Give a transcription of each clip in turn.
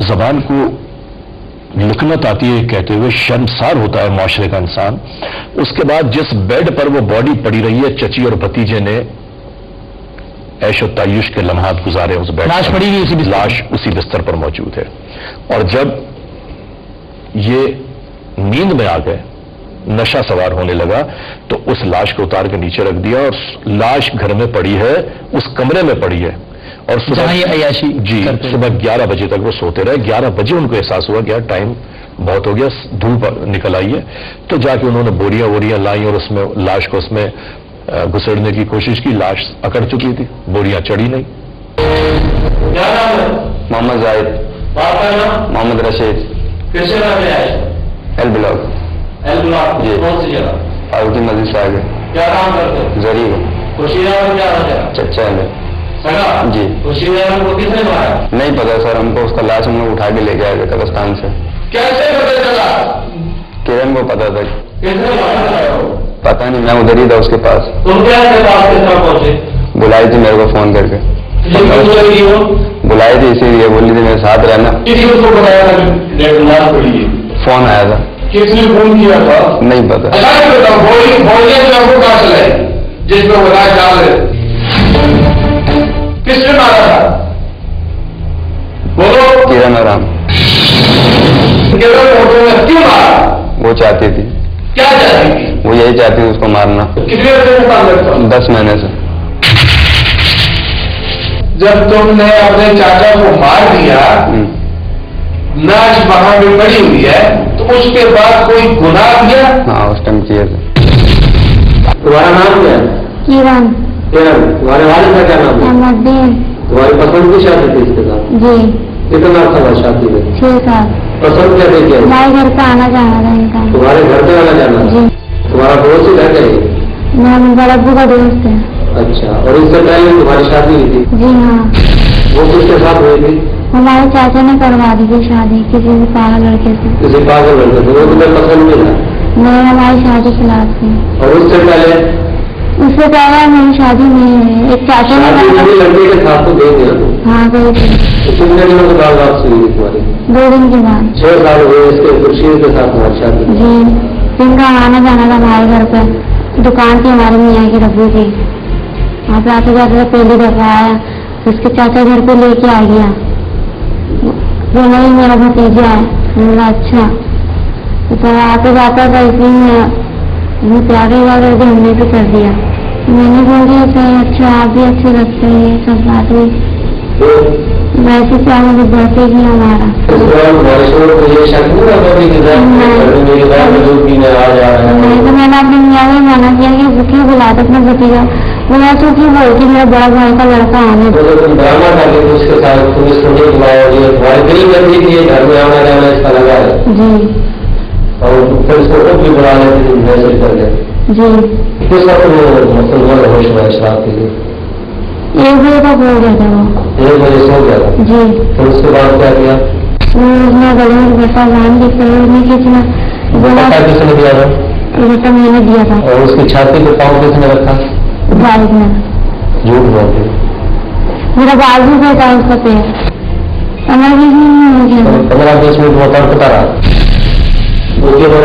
زبان کو لکنت آتی ہے کہتے ہوئے شرمسار ہوتا ہے معاشرے کا انسان. اس کے بعد جس بیڈ پر وہ باڈی پڑی رہی ہے، چچی اور بھتیجے نے عیش و تعیش کے لمحات گزارے اس بیڈ لاش پڑی ہوئی، لاش اسی بستر پر موجود ہے. اور جب یہ نیند میں آ گئے، نشہ سوار ہونے لگا، تو اس لاش کو اتار کے نیچے رکھ دیا، اور لاش گھر میں پڑی ہے، اس کمرے میں پڑی ہے. اور صبح 11 بجے تک وہ سوتے رہے. 11 بجے ان کو احساس ہوا کہ یار ٹائم بہت ہو گیا، دھوپ نکل آئی ہے. تو جا کے انہوں نے بوریاں لائیں اور اس میں لاش کو اس میں گھسڑنے کی کوشش کی. لاش اکڑ چکی تھی، بوریاں چڑھی نہیں. کیا نام ہے؟ محمد زاہد. باپ کا نام؟ محمد رشید. کس جگہ میں آئے؟ L block. L block? جی. کون سی جگہ؟ فاروقی مسجد سے آگے. کیا کام کرتے ہو؟ زری کو. خوشی احمد کیا وجہ؟ چچا ہے سگا؟ جی. خوشی احمد کو کس نے مارا؟ نہیں پتا سر، ہم کو اس کا لاش ہم لوگ اٹھا کے لے کے آئے تھے قبرستان سے. کیسے پتہ چلا؟ کرن کو پتا تھا. کس نے مارا؟ پتا نہیں، میں ادھر ہی تھا اس کے پاس. تم کیا کے پاس کس طرح پہنچے؟ بلائی تھی میرے کو فون کر کے. بلائی تھی اسی لیے، بولی تھی میرے ساتھ رہنا. کسی کو بتایا تھا ڈیڈ لاش پڑی ہے؟ فون آیا تھا. کس نے فون کیا تھا؟ نہیں پتا. بولیے جو آپ کو کہاں چلے جس میں بتایا ڈال رہے؟ کس نے مارا تھا؟ بولو. کرن آرام. کیوں مارا؟ وہ چاہتی تھی. کیا چاہتی تھی؟ وہ یہی چاہتی تھی اس کو مارنا. کتنے عرصے سے تعلق تھا؟ 10 مہینے سے. جب تم نے اپنے چاچا کو مار دیا، لاش وہاں میں پڑی ہوئی ہے، تو اس کے بعد کوئی گناہ کیا؟ ہاں اس ٹائم کیے تھے. تمہارا نام کیا ہے؟ کرن. تمہارے والد کا کیا نام ہے؟ احمد دین. تمہاری پسند کی شادی تھی اس کے ساتھ؟ جی. کتنا عرصہ شادی میں؟ 6 سال. پسند کیا دیکھے؟ ہمارے گھر پہ آنا جانا تھا ان کا. تمہارے گھر پہ آنا جانا؟ جی. تمہارا دوست ہی گھر گئی؟ میں بڑا ابو کا دوست ہے. اچھا. اور اس سے پہلے تمہاری شادی ہوئی تھی؟ جی ہاں. وہ کس کے ساتھ ہوئی تھی؟ ہمارے چاچا نے کروا دی تھی شادی کسی بھی پاگل لڑکے سے. کسی پاگل لڑکے سے؟ وہ تمہیں پسند نہیں تھا؟ نہیں، ہماری شادی خلاف تھی. اور اس سے پہلے میری شادی نہیں ہے. ایک چاچا نے لڑکے کے ساتھ تو گئی تھی. ہاں گئی تھی. کتنے دنوں کے بعد واپسی ہوئی تمہاری؟ 2 دن کے بعد. 6 سال ہوئے اس کے خورشید کے ساتھ تمہاری شادی؟ جی. ان کا آنا جانا تھا ہمارے گھر پہ. دکان تھی ہمارے میاں کی ربو کی. وہاں پہ آتے جاتے پہلی دفعہ آیا، اس کے چاچا گھر پہ لے کے آ گیا. وہ نہیں میرا بھتیجا ہے. بولا اچھا. تو آتے جاتا تھا اسی میں پیارے والے ہم نے بھی کر دیا. میں نے بول دیا سر اچھا آپ بھی اچھے لگتے ہیں، یہ سب بات ہوئی. ویسے پیار مجھے بڑھتے ہی ہمارا. تو میں نے اپنے میاں کو مانا کیا کہ بھوکی بلا دو اپنا بھتیجا. بولا تو کی بولتی میرا بڑا بھائی کا لڑکا آنے. جی. اور پھر اس کو بھی بنا لیتے میسج کر کے. جی. کس وقت مسلمان ہوش میں شراب کے لیے 1 بجے تک ہو گیا تھا وہ. 1 بجے سو گیا تھا. جی. پھر اس کے بعد کیا کیا؟ میں گلے میں بیٹا لان کے نہیں کھینچنا. کس نے دیا تھا؟ بیٹا میں نے دیا تھا. اور اس کی چھاتی پہ پاؤں کس نے رکھا؟ والد نے. جھوٹ بولتے. میرا بازو پہ تھا اس کا پیر. 15-20 منٹ ہو گیا. 15-20 منٹ وہ تڑپتا رہا. اس کے بعد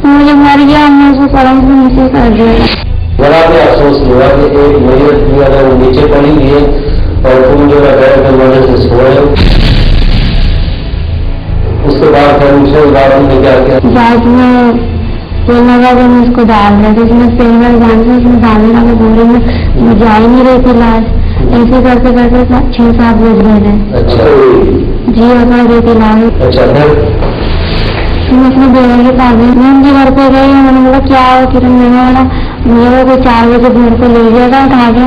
مجھے مر گیا، ہم نے اس کو پلنگ سے نیچے کر دیا. بڑا بھی افسوس ہوا کہ ایک میت بھی اگر وہ نیچے پڑی ہوئی ہے اور تم جو ہے بیٹھ کر وجہ سے سوئے. اس کے بعد پھر مجھے رات میں کیا کیا؟ رات میں تیل لگا کے میں اس کو ڈال رہا تھا. اس میں تیل میں جان سے اس میں ڈالنے لگا بورے میں جا ہی نہیں رہی تھی لاش. ایسے کرتے کرتے 6-7 بج گئے تھے. اچھا. جی اکڑ گئی تھی لاش. اچھا. میں اپنے بیوی کے پاس گئی. میں ان کے گھر پہ گئی. میں نے بولا کیا ہو کرن؟ میں نے بولا میرے کو 4 بجے گھر کو لے گیا تھا اٹھا کے.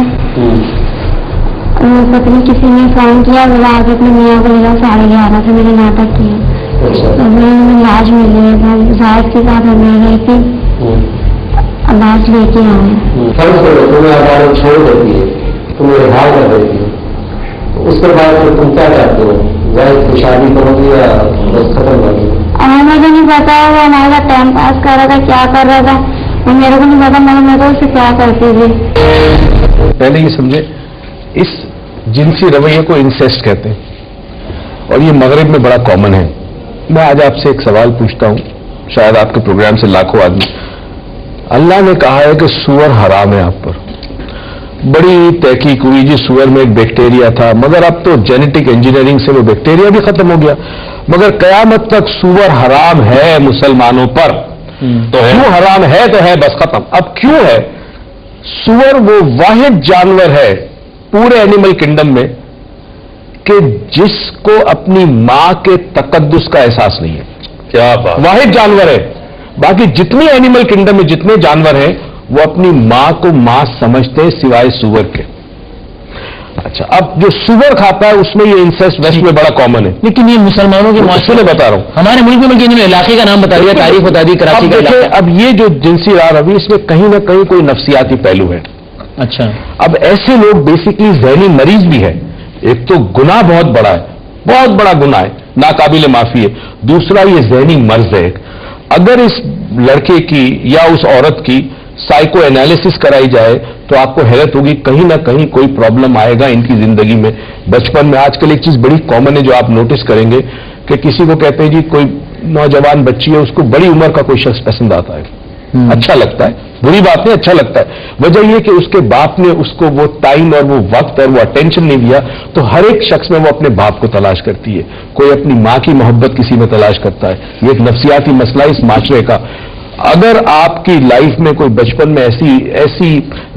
پتنی کسی نے فون کیا، بولا آگے اپنے میاں کو لے جاؤ. 11:30 سے میرے ناٹک کیے. تو میں لاش ملی ہے. زاہد کے ساتھ ہمیں گئی تھی، لاش لے کے آئے. تمہیں عدالت چھوڑ دیتی ہے، تمہیں رہا کر دیتی ہے، اس کے بعد پھر تم کیا چاہتے ہو؟ زاہد کی شادی کرو گی یا بس ختم کر دو؟ مجھے نہیں پتا وہ ہمارا ٹائم پاس کر رہا تھا، کیا کر رہا تھا میرے کو نہیں پتا. میں تو اس سے کیا کرتی تھی. پہلے یہ سمجھے اس جنسی رویے کو انسیسٹ کہتے ہیں. اور یہ مغرب میں بڑا کامن ہے. میں آج آپ سے ایک سوال پوچھتا ہوں, شاید آپ کے پروگرام سے لاکھوں آدمی. اللہ نے کہا ہے کہ سور حرام ہے آپ پر. بڑی تحقیق ہوئی جی, سور میں ایک بیکٹیریا تھا, مگر اب تو جینیٹک انجینئرنگ سے وہ بیکٹیریا بھی ختم ہو گیا. مگر قیامت تک سور حرام ہے مسلمانوں پر. تو کیوں حرام ہے تو ہے, بس ختم. اب کیوں ہے؟ سور وہ واحد جانور ہے پورے اینیمل کنگڈم میں کہ جس کو اپنی ماں کے تقدس کا احساس نہیں ہے. کیا بات, واحد جانور ہے. باقی جتنے اینیمل کنگڈم میں جتنے جانور ہیں وہ اپنی ماں کو ماں سمجھتے ہیں سوائے سور کے. اچھا, اب جو سور کھاتا ہے اس میں یہ انسیسٹ ویسٹ میں بڑا کامن ہے. لیکن یہ مسلمانوں کے معاشرے میں بتا رہا ہوں, ہمارے ملک میں بلکہ انہوں نے علاقے کا نام بتا دیا, تاریخ بتا دی کراچی کا علاقہ. اب یہ جو جنسی راہ روی اس میں کہیں نہ کہیں کوئی نفسیاتی پہلو ہے. اچھا, اب ایسے لوگ بیسیکلی ذہنی مریض بھی ہے. ایک تو گناہ بہت بڑا ہے, بہت بڑا گناہ ہے, ناقابل معافی ہے. دوسرا یہ ذہنی مرض ہے. اگر اس لڑکے کی یا اس عورت کی سائیکو انالیسس کرائی جائے تو آپ کو حیرت ہوگی کہیں نہ کہیں کوئی پرابلم آئے گا ان کی زندگی میں. بچپن میں آج کل ایک چیز بڑی کامن ہے جو آپ نوٹس کریں گے کہ کسی کو کہتے ہیں جی کوئی نوجوان بچی ہے, اس کو بڑی عمر کا کوئی شخص پسند آتا ہے, اچھا لگتا ہے, بری بات نہیں, اچھا لگتا ہے. وجہ یہ کہ اس کے باپ نے اس کو وہ ٹائم اور وہ وقت اور وہ اٹینشن نہیں دیا. تو ہر ایک شخص میں وہ اپنے باپ کو تلاش کرتی ہے. کوئی اپنی ماں کی محبت کسی میں تلاش کرتا ہے. یہ ایک نفسیاتی مسئلہ ہے اس معاشرے کا. اگر آپ کی لائف میں کوئی بچپن میں ایسی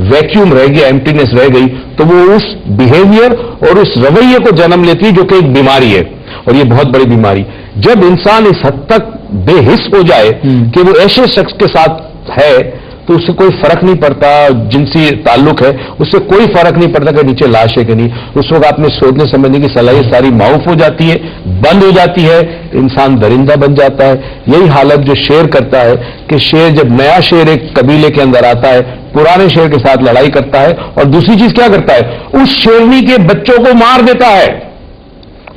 ویکیوم رہ گیا, ایمٹینس رہ گئی, تو وہ اس بیہیویئر اور اس رویے کو جنم لیتی ہے جو کہ ایک بیماری ہے, اور یہ بہت بڑی بیماری. جب انسان اس حد تک بے حس ہو جائے کہ وہ ایسے شخص کے ساتھ ہے تو اس سے کوئی فرق نہیں پڑتا, جنسی تعلق ہے اس سے کوئی فرق نہیں پڑتا کہ نیچے لاش ہے کہ نہیں. اس وقت آپ نے سوچنے سمجھنے کی صلاحیت ساری معاف ہو جاتی ہے, بند ہو جاتی ہے, انسان درندہ بن جاتا ہے. یہی حالت جو شیر کرتا ہے کہ شیر جب نیا شیر ایک قبیلے کے اندر آتا ہے پرانے شیر کے ساتھ لڑائی کرتا ہے, اور دوسری چیز کیا کرتا ہے, اس شیرنی کے بچوں کو مار دیتا ہے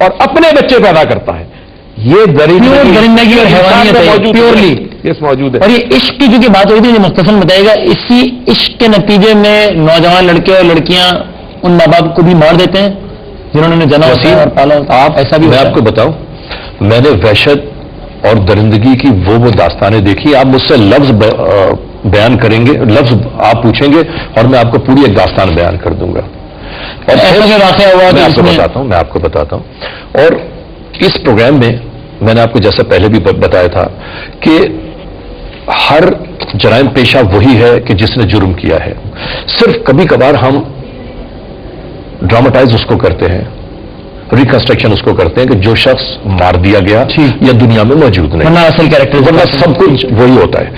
اور اپنے بچے پیدا کرتا ہے. یہ درندگی اور حیوانیت پیورلی موجود ہے. اور یہ عشق کی جو بات ہوئی تھی جو مختصر بتائے گا, اسی عشق کے نتیجے میں نوجوان لڑکے اور لڑکیاں ان ماں باپ کو بھی مار دیتے ہیں جنہوں نے جنا اور پالا. آپ ایسا بھی, میں آپ کو بتاؤں, میں نے وحشت اور درندگی کی وہ داستانیں دیکھی. آپ مجھ سے لفظ بیان کریں گے, لفظ آپ پوچھیں گے اور میں آپ کو پوری ایک داستان بیان کر دوں گا. اور ایسا واقعہ ہوا میں آپ کو بتاتا ہوں. اور اس پروگرام میں نے آپ کو جیسا پہلے بھی بتایا تھا کہ ہر جرائم پیشہ وہی ہے کہ جس نے جرم کیا ہے. صرف کبھی کبھار ہم ڈراماٹائز اس کو کرتے ہیں, ریکنسٹرکشن اس کو کرتے ہیں کہ جو شخص مار دیا گیا یا دنیا میں موجود نہیں, اصل کیریکٹر ورنہ سب کچھ وہی ہوتا ہے.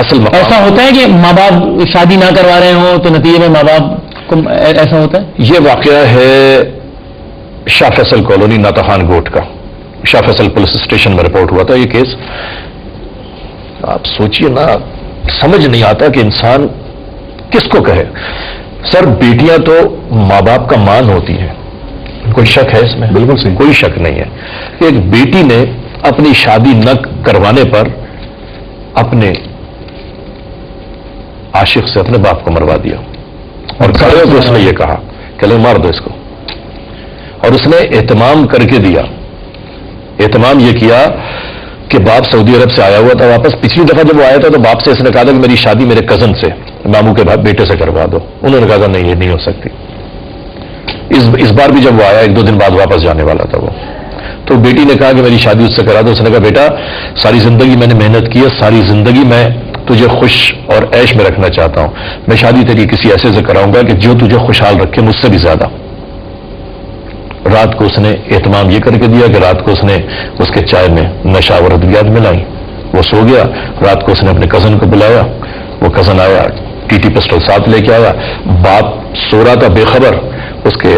اصل ایسا ہوتا ہے کہ ماں باپ شادی نہ کروا رہے ہوں تو نتیجے میں ماں باپ کو ایسا ہوتا ہے. یہ واقعہ ہے شاہ فیصل کالونی ناتخان گوٹ کا. شاہ فیصل پولیس اسٹیشن میں رپورٹ ہوا تھا یہ کیس. آپ سوچئے نا, سمجھ نہیں آتا کہ انسان کس کو کہے. سر, بیٹیاں تو ماں باپ کا مان ہوتی ہیں, کوئی شک ہے اس میں؟ بالکل صحیح, کوئی شک نہیں ہے. ایک بیٹی نے اپنی شادی نہ کروانے پر اپنے عاشق سے اپنے باپ کو مروا دیا, اور کھڑے ہو کے اس نے یہ کہا کہ لو مار دو اس کو. اور اس نے اہتمام کر کے دیا. اہتمام یہ کیا کہ باپ سعودی عرب سے آیا ہوا تھا واپس. پچھلی دفعہ جب وہ آیا تھا تو باپ سے اس نے کہا تھا کہ میری شادی میرے کزن سے, ماموں کے بیٹے سے کروا دو. انہوں نے کہا تھا نہیں, یہ نہیں ہو سکتی. اس بار بھی جب وہ آیا 1-2 دن بعد واپس جانے والا تھا وہ, تو بیٹی نے کہا کہ میری شادی اس سے کرا دو. اس نے کہا بیٹا ساری زندگی میں نے محنت کی ہے, ساری زندگی میں تجھے خوش اور عیش میں رکھنا چاہتا ہوں. میں شادی تیری کسی ایسے سے کراؤں گا کہ جو تجھے خوشحال رکھے مجھ سے بھی زیادہ. رات کو اس نے اہتمام یہ کر کے دیا کہ رات کو اس نے اس کے چائے میں نشہ اور ادویات ملائی. وہ سو گیا. رات کو اس نے اپنے کزن کو بلایا, وہ کزن آیا, ٹی پسٹل ساتھ لے کے آیا. باپ سو رہا تھا بے خبر, اس کے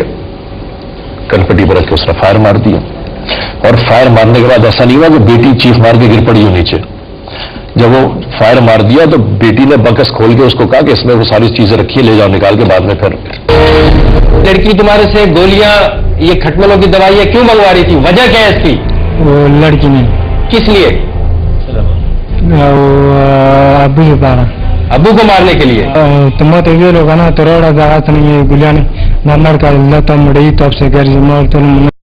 کنپٹی پر رکھ کے اس نے فائر مار دیا. اور فائر مارنے کے بعد ایسا نہیں ہوا کہ بیٹی چیخ مار کے گر پڑی ہو نیچے. جب وہ فائر مار دیا تو بیٹی نے بکس کھول کے اس کو کہا کہ اس میں وہ ساری چیزیں رکھی لے جاؤ نکال کے, بعد میں پھر. لڑکی تمہارے سے گولیاں یہ کھٹملوں کی دوائیاں کیوں منگوا رہی تھی؟ وجہ کیا ہے اس کی؟ وہ لڑکی نے کس لیے؟ ابو سے پارا, ابو کو مارنے کے لیے. تم تو یہ لوگ نا تو روڑا جگہ نہیں گلیاں نہ لڑکا اللہ تو مڑی تو سے گھر